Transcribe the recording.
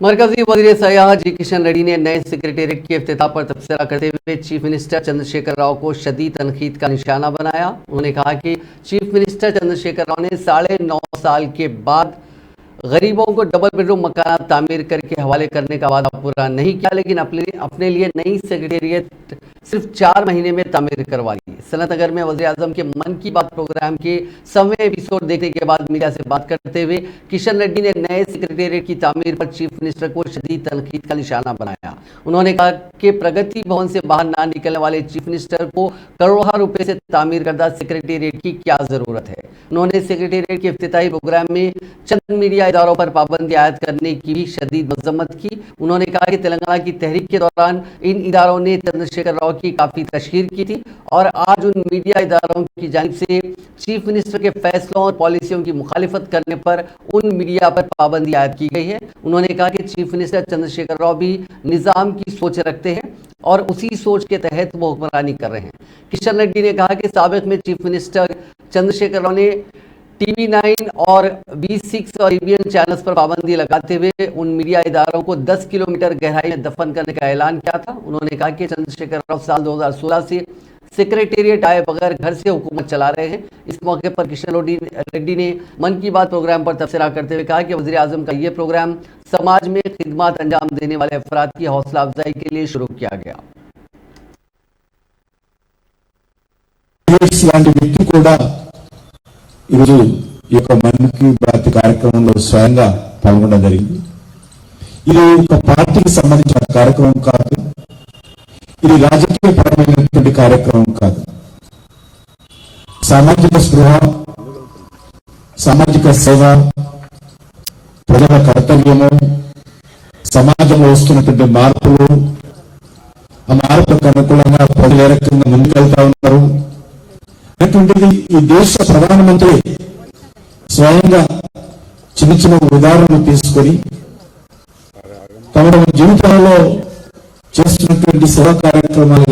मरकजी वज़ीर सयाह जी किशन रेड्डी ने नए सेक्रेटेरिएट के इफ्तिताह पर तबसरा करते हुए चीफ मिनिस्टर चंद्रशेखर राव को शदीद तनकीद का निशाना बनाया। उन्होंने कहा कि चीफ मिनिस्टर चंद्रशेखर राव ने 9.5 साल के बाद गरीबों को डबल बेडरूम मकान तामीर करके हवाले करने का वादा पूरा नहीं किया, लेकिन अपने लिए नई सेक्रेटेरिएट सिर्फ 4 महीने में तामीर करवा ली। सनतनगर में वज़ीर आज़म के मन की बात प्रोग्राम के 100वें एपिसोड देखने के बाद मीडिया से बात करते हुए किशन रेड्डी ने नए सेक्रेटेरिएट की तामीर पर चीफ मिनिस्टर को शदीद तनकीद का निशाना बनाया। उन्होंने कहा कि प्रगति भवन से बाहर ना निकलने वाले चीफ मिनिस्टर को करोड़ों रुपए से तामीर करदा सेक्रेटेरिएट की क्या जरूरत है। उन्होंने सेक्रेटेरिएट के इफ्तिताही प्रोग्राम में चंद मीडिया इदारों पर पाबंदी आयद करने की भी शदीद मजम्मत की। उन्होंने कहा कि तेलंगाना की तहरीक के दौरान इन इदारों ने चंद्रशेखर राव की काफी तशहीर की थी और आज उन मीडिया इदारों की जानिब से चीफ मिनिस्टर के फैसलों और पॉलिसियों की मुखालिफत करने पर उन मीडिया पर पाबंदी आयद की गई है। उन्होंने कहा कि चीफ मिनिस्टर चंद्रशेखर राव भी निज़ाम की सोच रखते हैं और उसी सोच के तहत वो हुक्मरानी कर रहे हैं। किशन रेड्डी ने कहा कि साबिक में चीफ मिनिस्टर चंद्रशेखर राव ने TV9 और V6 और EBN चैनल्स पर पाबंदी लगाते हुए उन मीडिया इदारों को 10 किलोमीटर गहराई में दफन करने का ऐलान किया था। उन्होंने कहा कि चंद्रशेखर राव साल 2016 से सेक्रेटेरिएट आए बगैर घर से हुकूमत चला रहे हैं। इस मौके पर किशन रेड्डी ने मन की बात प्रोग्राम पर तबसरा करते हुए कहा कि वज़ीर आज़म का ये प्रोग्राम समाज में खिदमत अंजाम देने वाले अफराद की हौसला अफजाई के लिए शुरू किया गया। ఈరోజు ఈ యొక్క మన్ కీ బాత్ కార్యక్రమంలో స్వయంగా పాల్గొనడం జరిగింది. ఇది ఒక పార్టీకి సంబంధించిన కార్యక్రమం కాదు, ఇది రాజకీయ పరమైనటువంటి కార్యక్రమం కాదు. సామాజిక స్పృహ, సామాజిక సేవ, ప్రజల కర్తవ్యము, సమాజంలో వస్తున్నటువంటి మార్పులు, ఆ మార్పులకు అనుకూలంగా ప్రజలు ఏ రకంగా ముందుకెళ్తా ఉన్నారు అటువంటిది ఈ దేశ ప్రధానమంత్రి స్వయంగా చిన్న చిన్న ఉదాహరణలు తీసుకొని తమ జీవితంలో చేస్తున్నటువంటి సేవా కార్యక్రమాలుగా